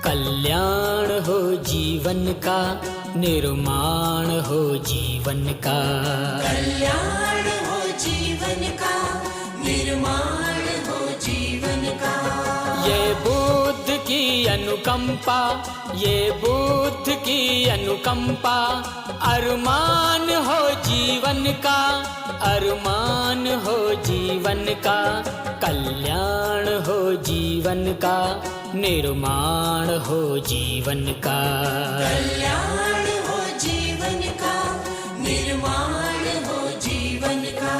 कल्याण हो जीवन का, निर्माण हो जीवन का। कल्याण हो जीवन का, निर्माण हो जीवन का। ये बुद्ध की अनुकंपा, ये बुद्ध की अनुकंपा, अरमान हो जीवन का, अरमान हो जीवन का। कल्याण हो जीवन का, निर्माण हो जीवन का। कल्याण हो जीवन का, निर्माण हो जीवन का।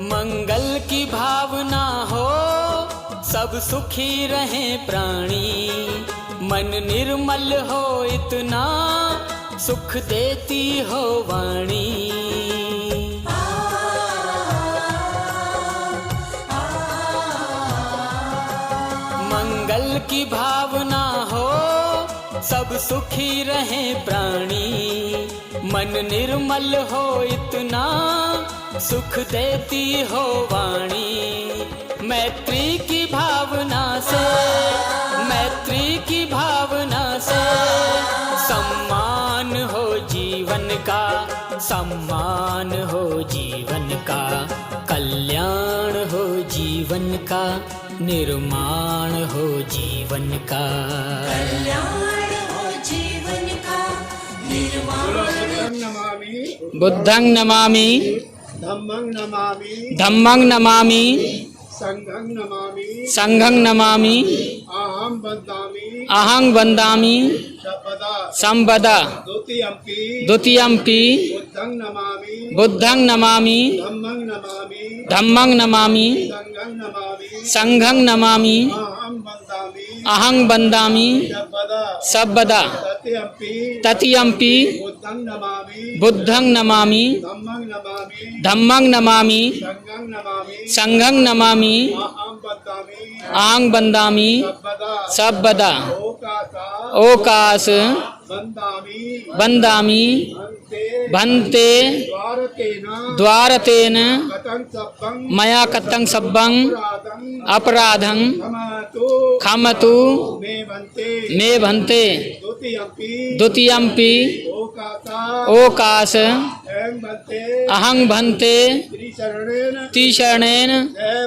मंगल की भावना हो, सब सुखी रहें प्राणी। मन निर्मल हो इतना, सुख देती हो वाणी। मंगल की भावना हो, सब सुखी रहें प्राणी। मन निर्मल हो इतना, सुख देती हो वाणी। मैत्री की भावना से, मैत्री की भावना से, सम्मान हो जीवन का, सम्मान हो जीवन का। कल्याण हो जीवन का, निर्माण हो जीवन का। कल्याण हो जीवन का, निर्माण। बुद्धं नमामि, धम्मं नमामि, धम्मं नमामि, संघं नमामि, संघं नमामि, अहं वदामि, अहं वन्दामि शपदा संवदा। द्वितीयम्पि, द्वितीयम्पि बुद्धं नमामि, बुद्धं नमामि, धम्मं नमामि, धम्मं नमामि, संघं नमामि, संघं नमामि, अहं वदामि, अहं वन्दामि शपदा सर्वदा। तृतीयम्पि, तृतीयम्पि बुद्धं नमामि, बुद्धं नमामि, धम्मं नमामि, धम्मं नमामि, संघं नमामि, संघं नमामि, अहं वदामि, अहं वन्दामि शपदा सर्वदा। ओकासा ओकास वन्दामि, वन्दामि अन्ते भन्ते द्वारकेन द्वारतेन कथं सब्बं मया कथं सब्बं अपराधं क्षमतु क्षमतु मे भन्ते। मे भन्ते। द्वितीयम्पि, द्वितीयम्पि ओकासा ओकास एं भन्ते, अहं भन्ते त्रिशरणेन त्रिशरणेन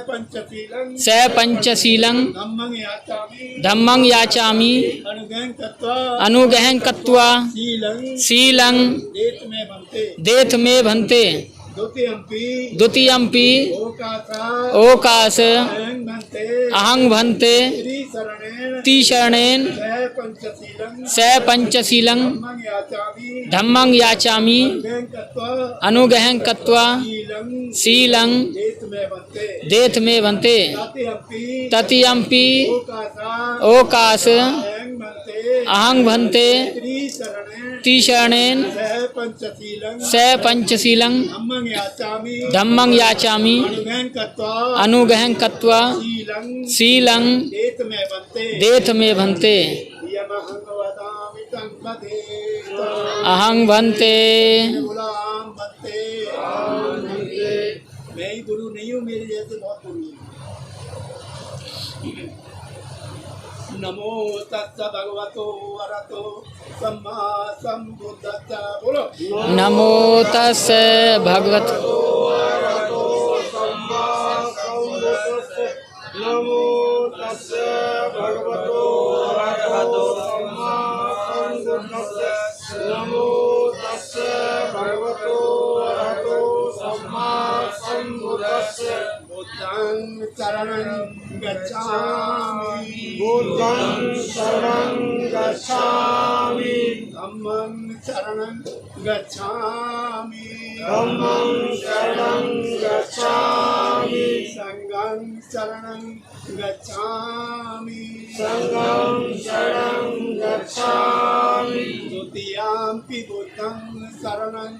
पञ्चशीलं सपञ्चशीलं धम्मं याचामि, धम्मं याचामि अनुज्ञं कृत्वा अनुग्रहं कृत्वा शीलं शीलं देत मे भन्ते। देथ मे भन्ते। द्वितीयम्पि, द्वितीयम्पि ओकासा ओकास एं भन्ते, अहं भन्ते त्रिशरणेन त्रिशरणेन पञ्चशीलं सपञ्चशीलं धम्मं याचामि, धम्मं याचामि अनुज्ञं कृत्वा अनुग्रहं कृत्वा शीलं शीलं देत मे भन्ते। देथ मे भन्ते। तृतीयम्पि, तृतीयम्पि ओकासा ओकास एं भन्ते, अहं भन्ते त्रिशरणेन त्रिशरणेन पञ्चशीलं सपञ्चशीलं धम्मं याचामि, धम्मं याचामि अनुज्ञं कृत्वा अनुग्रहं कृत्वा शीलं शीलं देत मे भन्ते। देथ मे भन्ते। यमहं वदामि तं वदेत। अहं भन्ते। गुलाम बनते। मैं ही गुरु नहीं हूँ, मेरे जैसे बहुत गुरु हैं। नमो तस्स भगवतो अरहतो सम्मा सम्बुद्धस्स। बोलो नमो तस्स भगवतो अरहतो सम्मा सम्बुद्धस्स। नमो तस्स भगवतो अरहतो सम्मा सम्बुद्धस्स। नमो तस्स भगवतो अरहतो सम्मा सम्बुद्धस्स। बुद्धं शरणं गच्छामि, बुद्धं शरणं गच्छामि, धम्मं शरणं गच्छामि, धम्मं शरणं गच्छामि, संघं शरणं गच्छामि, संघं शरणं गच्छामि। द्वितीयम्पि बुद्धं बुद्धं शरणं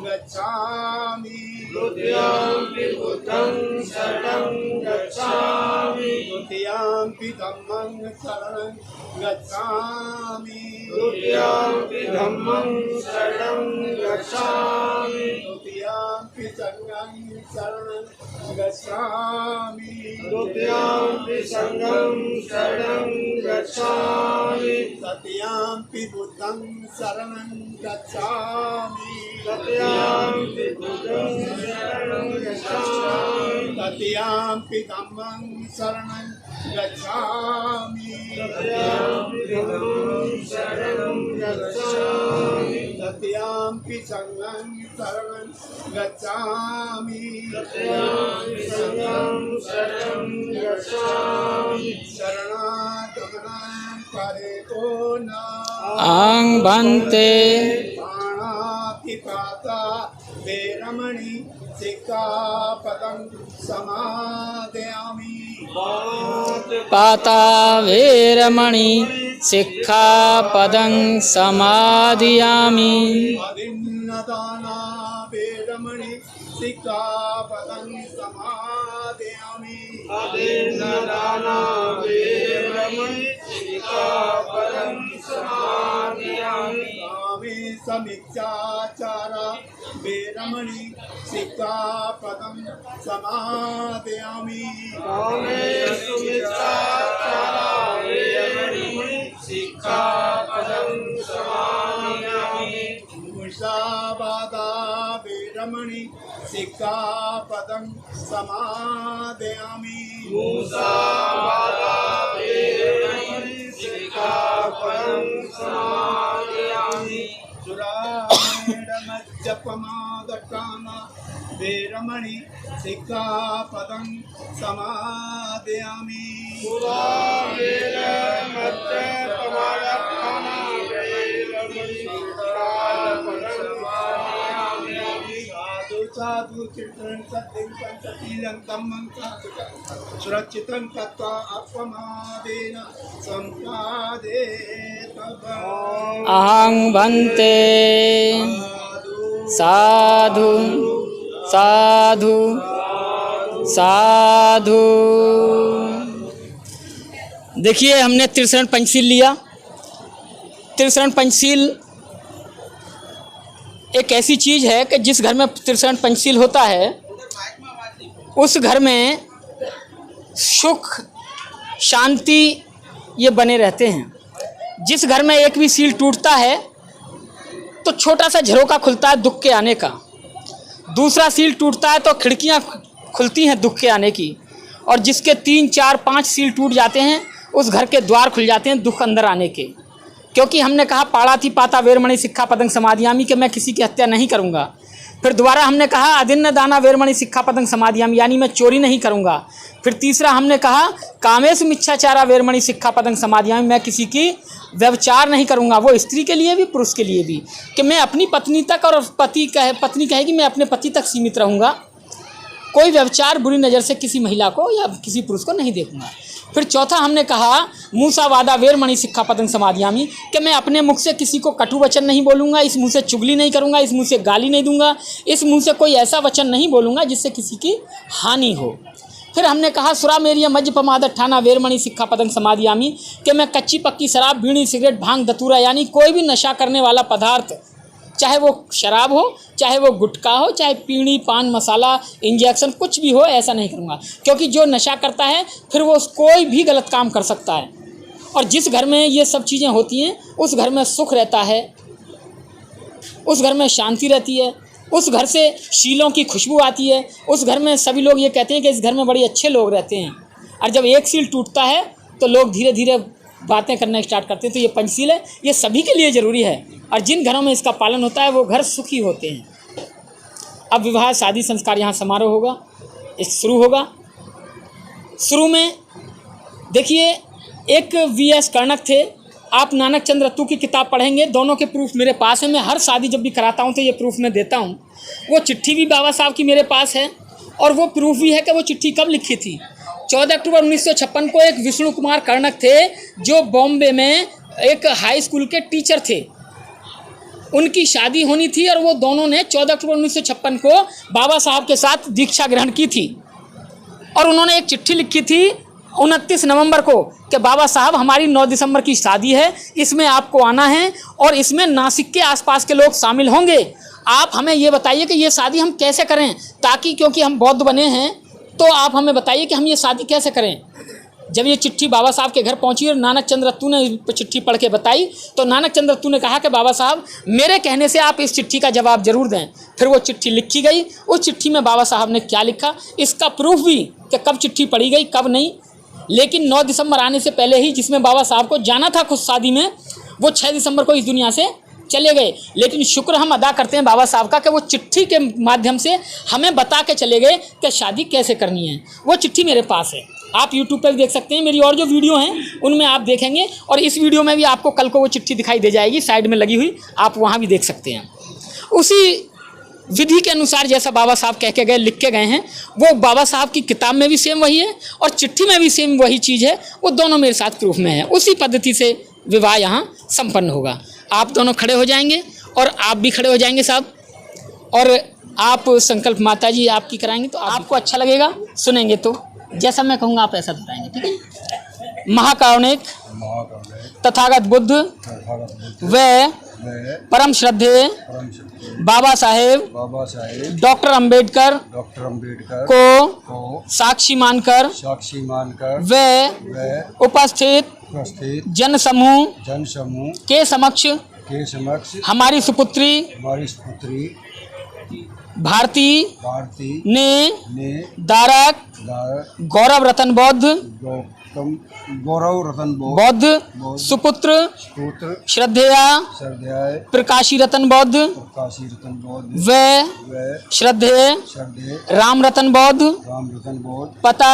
गच्छामि द्वितीयंपि बुद्धं शरणं गच्छामि द्वितीयंपि धम्मं शरणं गच्छामि द्वितीयंपि धम्मं शरणं गच्छामि द्वितीयंपि संघं शरणं गच्छामि द्वितीयंपि संघं शरणं गच्छामि तृतीयंपि बुद्धं शरणं गच्छामि तृतीयंपि बुद्धं शरणं गच्छामि तृतीयंपि धम्मं शरणं गच्छामि तृतीयंपि धम्मं शरणं गच्छामि तृतीयंपि संघं शरणं गच्छामि तृतीयंपि संघं शरणं गच्छामि शरणागमनं परेतो न आंग बनते पाणातिपाता वेरमणि सिक्खापदं समादयामि पाता वेरमणि सिक्खापदं समादियामि अदिन्नदाना वेरमणि सिक्खापदं समादयामि अदिन्नदाना वेरमणि सिक्खापदं समादयामि कामे समिच्छाचारा वेरमणि सिक्खापदं समादयामि कामेषु मिथ्याचारा वेरमणि सिक्खापदं समादयामि मुसावादा वेरमणि सिक्खापदं समादयामि मुसावादा वेरमणि सिक्खापदं समादयामि सुरामेरमज्जपमादकामा वेरमणि सिक्खापदं समादयामि सुरामेरमज्जपमादकामा वेरमणि सिक्खापदं समादयामि साधु साधु चित्रं सत्यं पंचशीलं धम्मं साधुकं सुरक्षितं कृत्वा अपमादेन सम्पादे आंग बनते साधु साधु साधु। देखिए हमने त्रिशरण पंचशील लिया। त्रिशरण पंचशील एक ऐसी चीज़ है कि जिस घर में त्रिशरण पंचशील होता है उस घर में सुख शांति ये बने रहते हैं। जिस घर में एक भी सील टूटता है तो छोटा सा झरोका खुलता है दुख के आने का। दूसरा सील टूटता है तो खिड़कियां खुलती हैं दुख के आने की। और जिसके 3, 4, 5 सील टूट जाते हैं उस घर के द्वार खुल जाते हैं दुख अंदर आने के। क्योंकि हमने कहा पाणाति पाता वेरमणि सिक्खापदं समादियामि कि मैं किसी की हत्या नहीं करूँगा। फिर दोबारा हमने कहा अदिन्नदाना वेरमणि सिक्खापदं समादियामि यानी मैं चोरी नहीं करूँगा। फिर तीसरा हमने कहा कामेषु मिच्छाचारा वेरमणि सिक्खापदं समादियामि मैं किसी की व्यभिचार नहीं करूँगा। वो स्त्री के लिए भी पुरुष के लिए भी कि मैं अपनी पत्नी तक और पत्नी कहेगी मैं अपने पति तक सीमित रहूँगा। कोई व्यभिचार बुरी नज़र से किसी महिला को या किसी पुरुष को नहीं देखूँगा। फिर चौथा हमने कहा मूसावादा वेरमणि सिक्खापदं समादियामि कि मैं अपने मुख से किसी को कटु वचन नहीं बोलूँगा, इस मुँह से चुगली नहीं करूँगा, इस मुँह से गाली नहीं दूंगा, इस मुँह से कोई ऐसा वचन नहीं बोलूँगा जिससे किसी की हानि हो। फिर हमने कहा सुरा मेरिया मज्जपमादठाना वेरमणि सिक्खापदं समादियामि कि मैं कच्ची पक्की शराब, बीड़ी, सिगरेट, भांग, धतूरा यानी कोई भी नशा करने वाला पदार्थ, चाहे वो शराब हो, चाहे वो गुटखा हो, चाहे पीड़ी, पान मसाला, इंजेक्शन, कुछ भी हो, ऐसा नहीं करूँगा। क्योंकि जो नशा करता है फिर वो कोई भी गलत काम कर सकता है। और जिस घर में ये सब चीज़ें होती हैं उस घर में सुख रहता है, उस घर में शांति रहती है, उस घर से शीलों की खुशबू आती है, उस घर में सभी लोग ये कहते हैं कि इस घर में बड़े अच्छे लोग रहते हैं। और जब एक सील टूटता है तो लोग धीरे धीरे बातें करना स्टार्ट करते हैं। तो ये पंचशील है, ये सभी के लिए ज़रूरी है और जिन घरों में इसका पालन होता है वो घर सुखी होते हैं। अब विवाह शादी संस्कार यहाँ समारोह होगा, इस शुरू होगा। शुरू में देखिए एक V.S. कर्णक थे, आप नानक चंद्र रत्तू की किताब पढ़ेंगे, दोनों के प्रूफ मेरे पास है। मैं हर शादी जब भी कराता हूँ तो ये प्रूफ मैं देता हूँ। वो चिट्ठी भी बाबा साहब की मेरे पास है और वो प्रूफ भी है कि वो चिट्ठी कब लिखी थी। 14 अक्टूबर 1956 को एक विष्णु कुमार कर्णक थे जो बॉम्बे में एक हाई स्कूल के टीचर थे। उनकी शादी होनी थी और वो दोनों ने 14 अक्टूबर 1956 को बाबा साहब के साथ दीक्षा ग्रहण की थी। और उन्होंने एक चिट्ठी लिखी थी 29 नवंबर को कि बाबा साहब हमारी 9 दिसंबर की शादी है, इसमें आपको आना है और इसमें नासिक के आसपास के लोग शामिल होंगे। आप हमें ये बताइए कि ये शादी हम कैसे करें, ताकि क्योंकि हम बौद्ध बने हैं तो आप हमें बताइए कि हम ये शादी कैसे करें। जब ये चिट्ठी बाबा साहब के घर पहुंची और नानक चंद्र रत्तू ने चिट्ठी पढ़ के बताई तो नानक चंद्र रत्तू ने कहा कि बाबा साहब मेरे कहने से आप इस चिट्ठी का जवाब जरूर दें। फिर वो चिट्ठी लिखी गई। उस चिट्ठी में बाबा साहब ने क्या लिखा इसका प्रूफ भी कि कब चिट्ठी पढ़ी गई कब नहीं, लेकिन 9 दिसंबर आने से पहले ही जिसमें बाबा साहब को जाना था खुद शादी में, वो 6 दिसंबर को इस दुनिया से चले गए। लेकिन शुक्र हम अदा करते हैं बाबा साहब का कि वो चिट्ठी के माध्यम से हमें बता के चले गए कि शादी कैसे करनी है। वो चिट्ठी मेरे पास है, आप YouTube पर भी देख सकते हैं। मेरी और जो वीडियो हैं उनमें आप देखेंगे और इस वीडियो में भी आपको कल को वो चिट्ठी दिखाई दे जाएगी साइड में लगी हुई, आप वहाँ भी देख सकते हैं। उसी विधि के अनुसार जैसा बाबा साहब कह के गए, लिख के गए हैं, वो बाबा साहब की किताब में भी सेम वही है और चिट्ठी में भी सेम वही चीज़ है। वो दोनों मेरे साथ प्रूफ में है। उसी पद्धति से विवाह यहाँ संपन्न होगा। आप दोनों खड़े हो जाएंगे और आप भी खड़े हो जाएंगे साहब, और आप संकल्प माता जी आपकी कराएंगे तो आपको अच्छा लगेगा। सुनेंगे तो जैसा मैं कहूँगा आप ऐसा दोहराएंगे, ठीक है। महाकारुणिक तथागत बुद्ध व परम श्रद्धेय बाबा साहेब डॉक्टर अंबेडकर को साक्षी मानकर व उपस्थित जन समूह के समक्ष हमारी सुपुत्री भारती ने दारक गौरव रतन बौद्ध सुपुत्र श्रद्धेया प्रकाशी रतन बौद्ध व श्रद्धेय राम रतन बौद्ध पता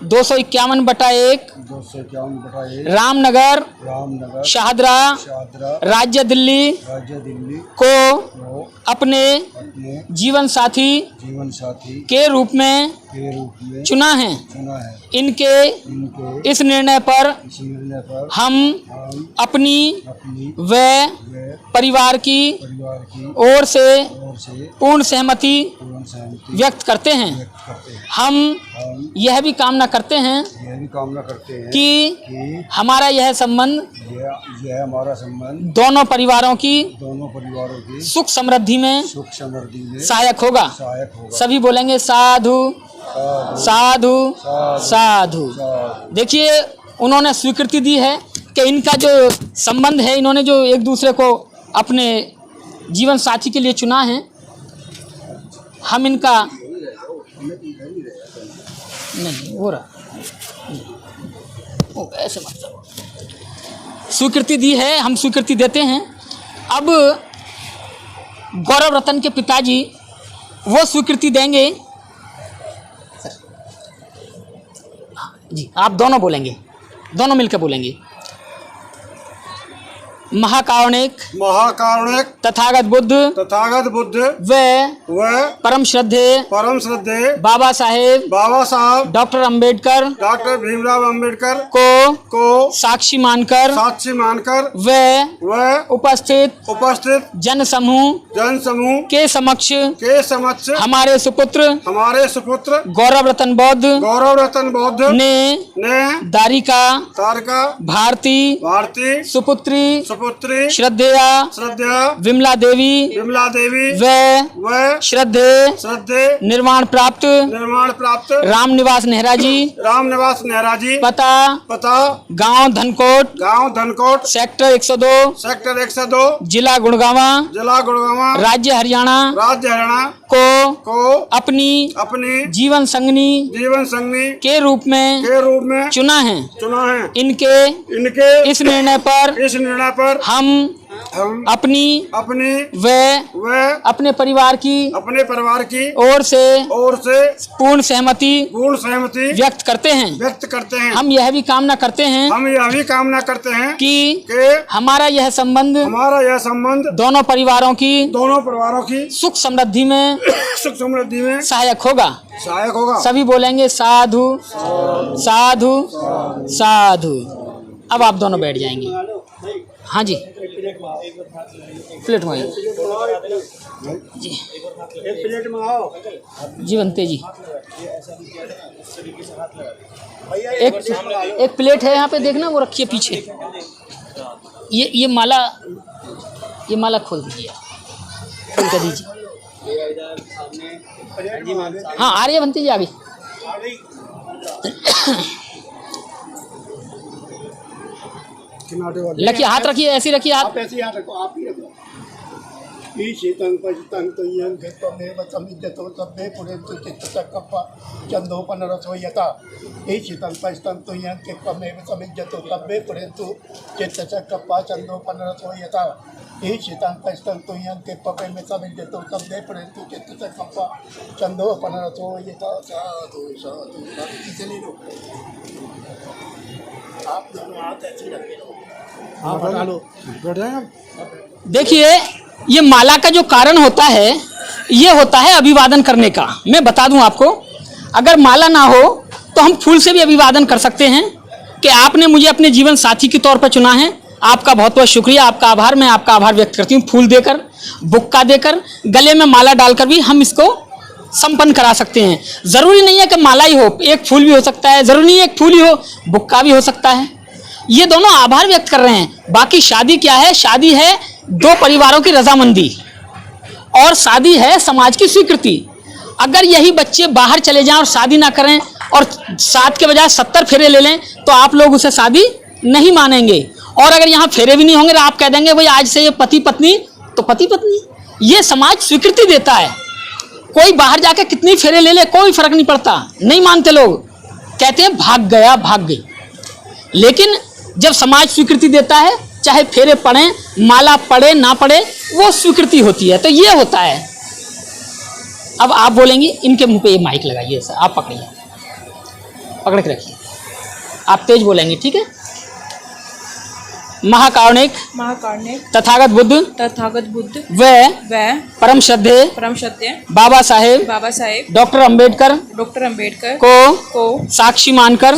251/1 रामनगर शाहदरा राज्य दिल्ली को अपने जीवन साथी के रूप में चुना है। इनके इस निर्णय पर हम अपनी व परिवार की ओर से पूर्ण सहमति व्यक्त करते हैं। हम यह भी कामना करते हैं कि हमारा यह संबंध दोनों परिवारों की सुख समृद्धि में सहायक होगा। सभी बोलेंगे साधु साधु साधु। देखिए उन्होंने स्वीकृति दी है कि इनका जो संबंध है, इन्होंने जो एक दूसरे को अपने जीवन साथी के लिए चुना है, हम इनका नहीं हो रहा ऐसे मतलब स्वीकृति दी है, हम स्वीकृति देते हैं। अब गौरव रतन के पिताजी वो स्वीकृति देंगे जी। आप दोनों बोलेंगे, दोनों मिलकर बोलेंगे। महाकारुणिक तथागत बुद्ध व परम श्रद्धेय बाबा साहेब डॉक्टर अंबेडकर भीमराव अम्बेडकर को साक्षी मानकर व उपस्थित जन समूह के समक्ष हमारे सुपुत्र गौरव रतन बौद्ध ने दारिका भारती सुपुत्री श्रद्धेया विमला देवी व श्रद्धेय निर्वाण प्राप्त रामनिवास नेहरा जी पता गांव धनकोट सेक्टर 102 जिला गुड़गांवा राज्य हरियाणा को अपनी जीवन संगनी के रूप में चुना है। इनके इस निर्णय पर हम अपनी व अपने परिवार की ओर से पूर्ण सहमति व्यक्त करते हैं। हम यह भी कामना करते हैं कि हमारा यह संबंध दोनों परिवारों की सुख समृद्धि में सहायक होगा। सभी बोलेंगे साधु साधु साधु। अब आप दोनों बैठ जाएंगे। हाँ जी। प्लेट मंगाइए जी। एक प्लेट मंगाओ जी बनते जी। भैया। एक प्लेट है यहाँ पे, देखना वो रखिए पीछे। ये माला खोल दीजिए, खोल कर दीजिए। हाँ आ रही है बनती जी, आ गई। रखिए, हाथ रखिए, ऐसे रखिए हाथ। आप ऐसे हाथ रखो, आप ही रखो। ईशितं पशितं तुयं कृत्वमेव समिज्जतो सभ्ये पुरेन्तु चित्तचक्रप्पा चन्दोपनरसो यथा। ईशितं पशितं तुयं कृत्वमेव समिज्जतो सभ्ये पुरेन्तु चित्तचक्रप्पा चन्दोपनरसो यथा। ईशितं पशितं तुयं कृत्वमेव समिज्जतो सभ्ये पुरेन्तु चित्तचक्रप्पा चन्दोपनरसो यथा। साधु साधु साधु। इसे ले लो, आप दोनों हाथ ऐसे रखे लो, आप हटा लो। बैठ जाएंगे। देखिए, ये माला का जो कारण होता है, ये होता है अभिवादन करने का। मैं बता दूं आपको, अगर माला ना हो तो हम फूल से भी अभिवादन कर सकते हैं कि आपने मुझे अपने जीवन साथी के तौर पर चुना है। आपका बहुत बहुत शुक्रिया, आपका आभार। मैं आपका आभार व्यक्त करती हूँ। फूल देकर, बुक्का देकर, गले में माला डालकर भी हम इसको संपन्न करा सकते हैं। ज़रूरी नहीं है कि माला ही हो, एक फूल भी हो सकता है। ज़रूरी नहीं है एक फूल ही हो, बुक्का भी हो सकता है। ये दोनों आभार व्यक्त कर रहे हैं। बाकी शादी क्या है? शादी है दो परिवारों की रजामंदी, और शादी है समाज की स्वीकृति। अगर यही बच्चे बाहर चले जाएं और शादी ना करें और 7 के बजाय 70 फेरे ले लें तो आप लोग उसे शादी नहीं मानेंगे। और अगर यहाँ फेरे भी नहीं होंगे तो आप कह देंगे भाई आज से ये पति पत्नी, तो पति पत्नी। ये समाज स्वीकृति देता है। कोई बाहर जाके कितनी फेरे ले ले, कोई फर्क नहीं पड़ता। नहीं मानते लोग, कहते हैं भाग गया, भाग गई। लेकिन जब समाज स्वीकृति देता है, चाहे फेरे पड़े, माला पड़े ना पड़े, वो स्वीकृति होती है। तो ये होता है। अब आप बोलेंगे, इनके मुंह पे ये माइक लगाइए, ऐसा आप पकड़िए, पकड़ के रखिए, आप तेज बोलेंगे, ठीक है। महाकारुणिक तथागत बुद्ध व परम श्रद्धेय बाबा साहेब डॉक्टर अंबेडकर को साक्षी मानकर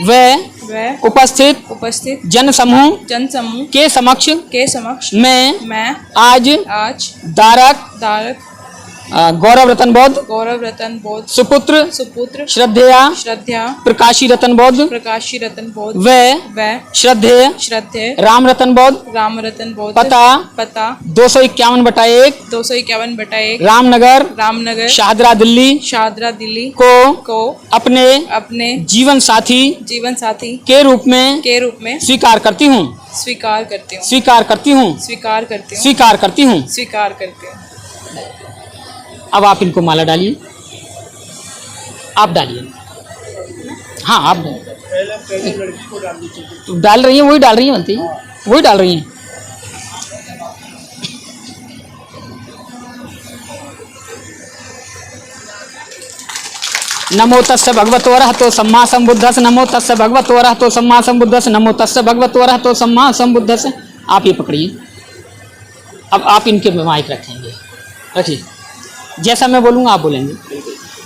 व उपस्थित जन समूह के समक्ष मैं आज दारक गौरव रतन बौद्ध सुपुत्र श्रद्धेया प्रकाशी रतन बौद्ध व श्रद्धेय राम रतन बौद्ध पता 251/1 रामनगर शाहदरा दिल्ली को अपने जीवन साथी के रूप में स्वीकार करती हूँ। अब आप इनको माला डालिए, आप डालिए। हाँ आप पहले लड़की को डाल दीजिए। तो डाल रही हैं, वही डाल रही हैं बनती, वही डाल रही हैं। नमो तस्य भगवतो अरहतो सम्मा संबुद्धस्य। नमो तस्य भगवतो अरहतो सम्मा संबुद्धस्य। नमो तस्य भगवतो अरहतो सम्मा संबुद्धस्य। आप ये पकड़िए। अब आप इनके माइक रखेंगे, रखिए। जैसा मैं बोलूँगा आप बोलेंगे।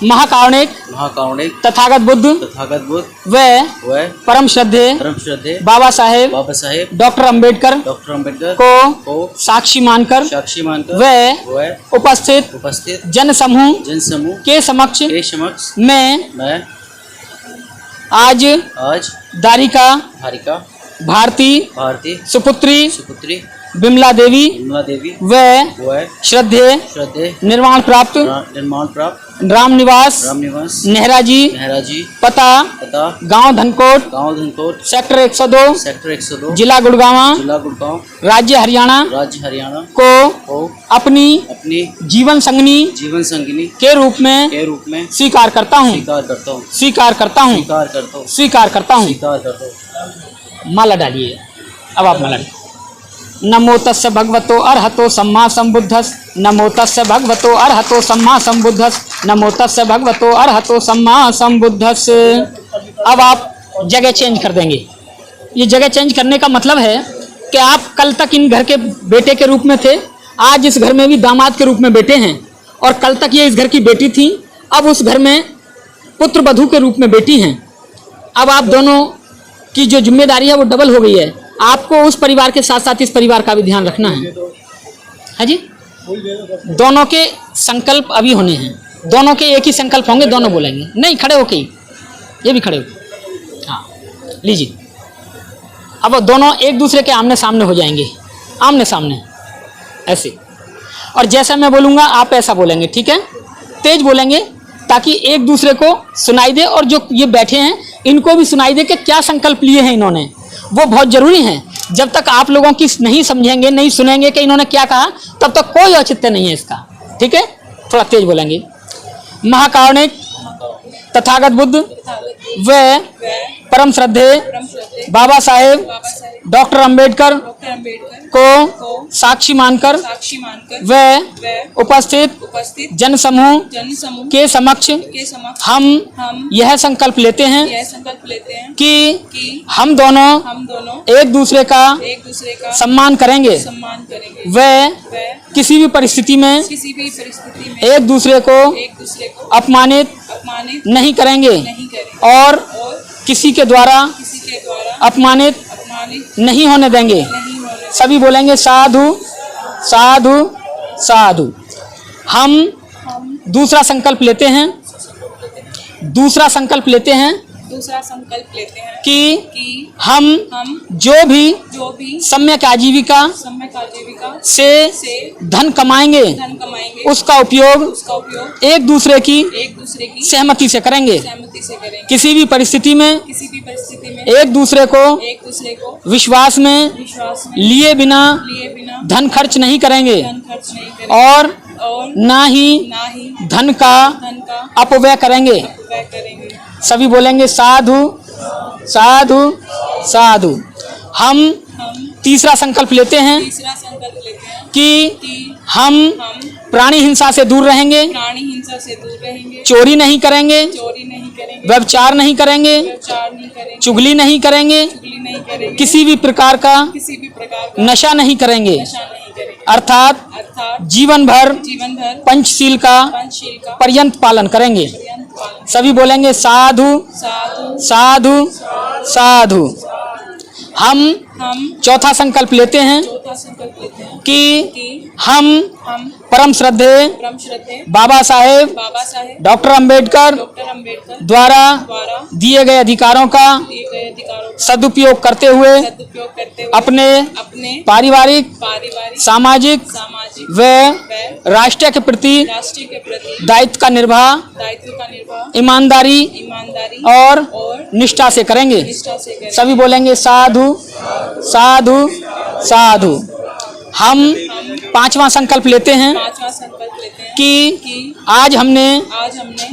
महाकारुणिक तथागत बुद्ध व परम श्रद्धेय बाबा साहेब डॉक्टर अंबेडकर को साक्षी मानकर व उपस्थित जन समूह के समक्ष मैं आज दारिका भारती सुपुत्री बिमला देवी व श्रद्धेय निर्वाण प्राप्त राम निवास नेहरा जी पता गांव धनकोट सेक्टर 102 जिला गुड़गांव राज्य हरियाणा को अपनी जीवन संगिनी के रूप में स्वीकार करता हूँ। माला डालिए। अब आप माला डालिए। नमो तस्य भगवतो अरहतो सम्मा संबुद्धस्। नमो तस्य भगवतो अरहतो सम्मा संबुद्धस्। नमो तस्य भगवतो अरहतो सम्मा संबुद्धस्। अब आप जगह चेंज कर देंगे। ये जगह चेंज करने का मतलब है कि आप कल तक इन घर के बेटे के रूप में थे, आज इस घर में भी दामाद के रूप में बेटे हैं, और कल तक ये इस घर की बेटी थी, अब उस घर में पुत्र वधू के रूप में बेटी हैं। अब आप दोनों की जो जिम्मेदारी है वो डबल हो गई है। आपको उस परिवार के साथ साथ इस परिवार का भी ध्यान रखना है जी। दोनों के संकल्प अभी होने हैं, दोनों के एक ही संकल्प होंगे, दोनों बोलेंगे। नहीं, खड़े होके ही, ये भी खड़े हो। हाँ, लीजिए। अब वो दोनों एक दूसरे के आमने सामने हो जाएंगे, आमने सामने ऐसे। और जैसा मैं बोलूँगा आप ऐसा बोलेंगे, ठीक है? तेज बोलेंगे ताकि एक दूसरे को सुनाई दे और जो ये बैठे हैं इनको भी सुनाई दे कि क्या संकल्प लिए हैं इन्होंने। वो बहुत ज़रूरी है। जब तक आप लोगों की नहीं समझेंगे, नहीं सुनेंगे कि इन्होंने क्या कहा, तब तक कोई औचित्य नहीं है इसका, ठीक है? थोड़ा तेज बोलेंगे। महाकारुणिक तथागत बुद्ध व परम श्रद्धेय बाबा साहेब डॉक्टर अंबेडकर को साक्षी मानकर व उपस्थित जन समूह के समक्ष हम यह संकल्प लेते हैं कि हम दोनों एक दूसरे का सम्मान करेंगे व किसी भी परिस्थिति में एक दूसरे को अपमानित नहीं करेंगे और किसी के द्वारा अपमानित नहीं होने देंगे। सभी बोलेंगे साधु साधु साधु। हम दूसरा संकल्प लेते हैं कि हम जो भी सम्यक आजीविका से धन कमाएंगे उसका उपयोग एक दूसरे की सहमति से करेंगे। किसी भी परिस्थिति में एक दूसरे को विश्वास में लिए बिना धन खर्च नहीं करेंगे और ना ही धन का अपव्यय करेंगे। सभी बोलेंगे साधु साधु साधु। हम तीसरा संकल्प लेते हैं कि हम प्राणी हिंसा से दूर रहेंगे, चोरी नहीं करेंगे, व्यभिचार नहीं करेंगे, चुगली नहीं करेंगे, किसी भी प्रकार का नशा नहीं करेंगे, अर्थात जीवन भर पंचशील का पर्यंत पालन करेंगे। सभी बोलेंगे साधु साधु साधु। हम चौथा संकल्प लेते हैं कि हम परम श्रद्धेय बाबा साहेब डॉक्टर अंबेडकर द्वारा दिए गए अधिकारों का सदुपयोग करते हुए अपने पारिवारिक सामाजिक व राष्ट्र के प्रति दायित्व का निर्वाह ईमानदारी और निष्ठा से करेंगे। सभी बोलेंगे साधु साधु साधु। हम पांचवा संकल्प लेते हैं कि आज हमने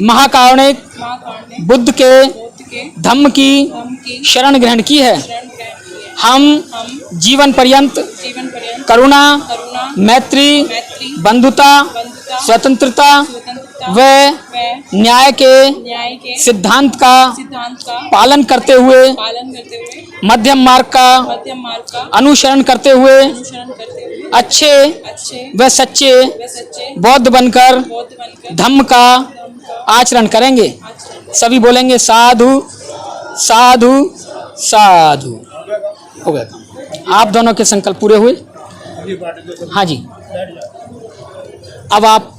महाकारुणिक बुद्ध के धम्म की शरण ग्रहण की है। हम जीवन पर्यंत करुणा, मैत्री, बंधुता, स्वतंत्रता व न्याय के सिद्धांत का पालन करते हुए मध्यम मार्ग का अनुसरण करते हुए अच्छे व सच्चे बौद्ध बनकर धम्म का आचरण करेंगे। सभी बोलेंगे साधु साधु साधु। हो गया काम। आप दोनों के संकल्प पूरे हुए? हाँ जी। अब आप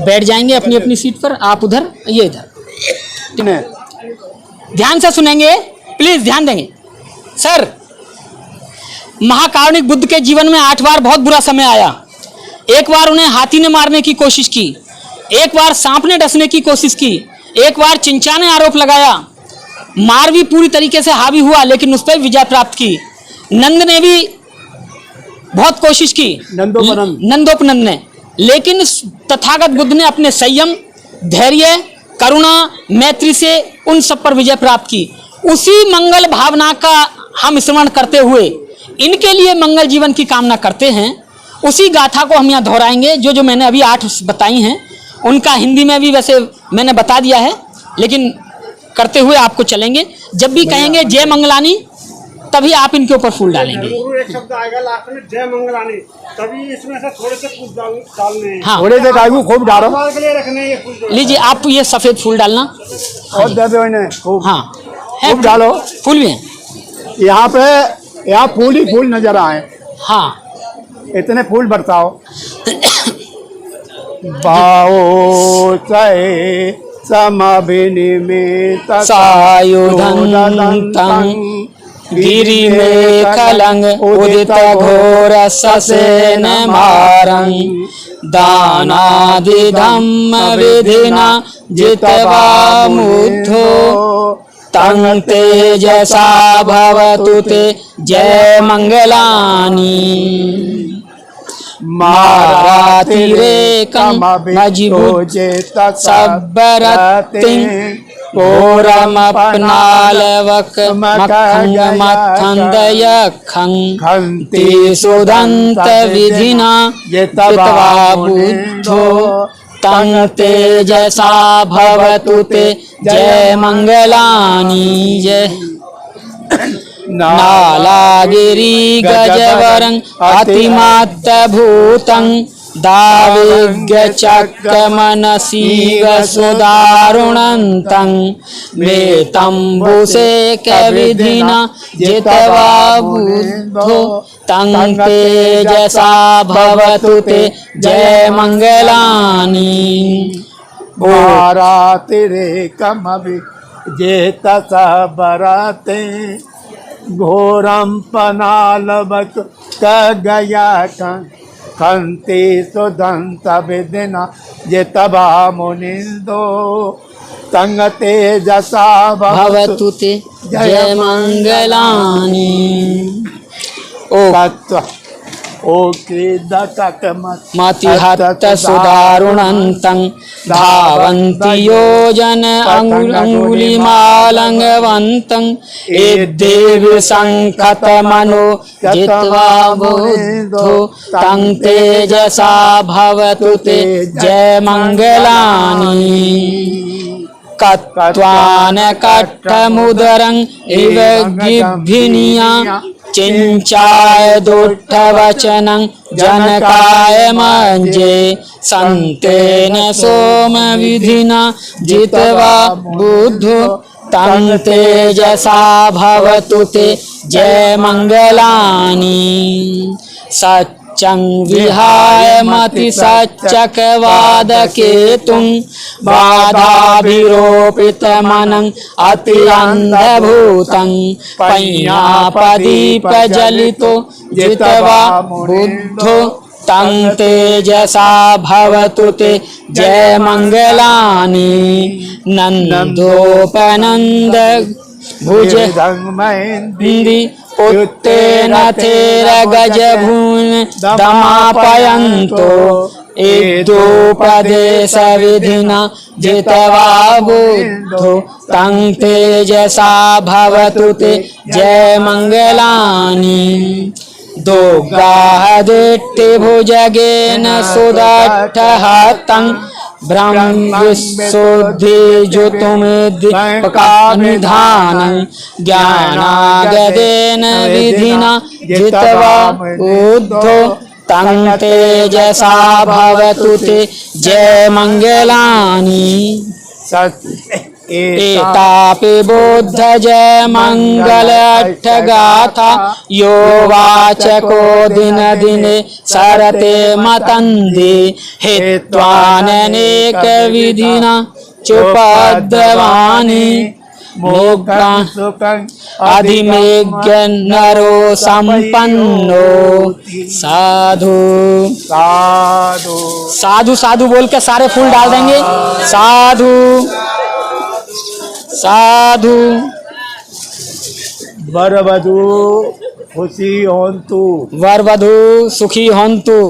बैठ जाएंगे अपनी अपनी सीट पर। आप उधर, ये इधर। ध्यान से सुनेंगे प्लीज, ध्यान देंगे। सर, महाकारुणिक बुद्ध के जीवन में 8 बार बहुत बुरा समय आया। एक बार उन्हें हाथी ने मारने की कोशिश की, एक बार सांप ने डसने की कोशिश की, एक बार चिंचा ने आरोप लगाया। मार भी पूरी तरीके से हावी हुआ लेकिन उस पर विजय प्राप्त की। नंद ने भी बहुत कोशिश की, नंदोपनंद ने, लेकिन तथागत बुद्ध ने अपने संयम, धैर्य, करुणा, मैत्री से उन सब पर विजय प्राप्त की। उसी मंगल भावना का हम स्मरण करते हुए इनके लिए मंगल जीवन की कामना करते हैं। उसी गाथा को हम यहाँ दोहराएंगे। जो मैंने अभी 8 बताई हैं उनका हिंदी में भी वैसे मैंने बता दिया है, लेकिन करते हुए आपको चलेंगे। जब भी कहेंगे जय मंगलानी तभी आप इनके ऊपर फूल डालेंगे। एक शब्द आएगा लास्ट में, जय मंगलानी, तभी इसमें से थोड़े से फूल डालने हैं। हाँ, थोड़े से डालू, खूब डालो के लिए रखने हैं ये फूल। लीजिए आप ये सफेद फूल डालना और दे दो इन्हें खूब। हाँ, खूब डालो। फूल भी हैं यहाँ पे यहाँ फूल ही फूल नजर आए, हाँ इतने फूल बरसाओ। बाओ सहे समभिनिमित सायुधन्तं गिरि में खलंग उदित घोर ससेन मारं दानादि धम्म विधिना जित्वा मुद्धो तं तेजसा भवतु ते जय मंगलानि मारातिरेकं मजिबुजेत सब्बरतिं घोरमपनालवक मखं मथन्दयखं खन्ति सुदन्त विधिना जित्वा बुद्धो तं तेजसा भवतु ते जय मंगलानि जय नालागिरि गजवरं अतिमात्तभूतं दाविज्ञ चक्रमनसीग सुदारुणन्तं मेतम्बुसेकविधिना जित्वा बुद्धो तं तेजसा भवतु ते जय मंगलानि मारातिरेकमभिजेत सबरते घोरम पनालवक गया खन्ति सुदंत विधिना जित्वा मुनिन्दो तं तेजसा भवतु ते जय मंगलानि मतिहत सुदारुणन्तं धावन्ति योजन अंगुलिमालंघवन्तं एद्देवि संखतमनो जित्वा बुद्धो तं तेजसा भवतु ते जय मंगलानि कत्वान कट्ठमुदरं इव गिभिनिया चिंचाय दुष्टवचनं जनकाय मञ्जे संतेन सोम विधिना जित्वा बुद्धो तं तेजसा भवतु ते जय मंगलानि सच्चं विहाय मति सच्चकवादकेतुं बाधाभिरोपितमनं अति अन्धभूतं पय्यापदीपजलितो जित्वा बुद्धो तं तेजसा भवतु ते जय मंगलानि नन्दोपनन्द भुज महेन्द्रि उत्तेन थेर गजभून दमापयन्तो एद्योपदेश विधिना जित्वा बुद्धो तं तेजसा भवतु ते जय मंगलानि दोग्गाहदिष्टिभुजगेन सुदट्टहतं ब्रह्मविशुद्धिजुतुमिद्दीपकानिधानं ज्ञानागदेन विधिना जित्वा बुद्धो तं तेजसा भवतु ते जय मंगलानि एतापि बुद्ध जय मंगल अट्ठगाथा यो वाचको दिन दिने सरते मतन्दी हेत्वाननेक विधिना चुपद्रवाणी मोक्षं अधिमेज्ञ नरो संपन्नो साधु साधु साधु साधु बोल के सारे फूल डाल देंगे साधु साधु वरवधू खुशी होन्तु वरवधू सुखी होन्तु।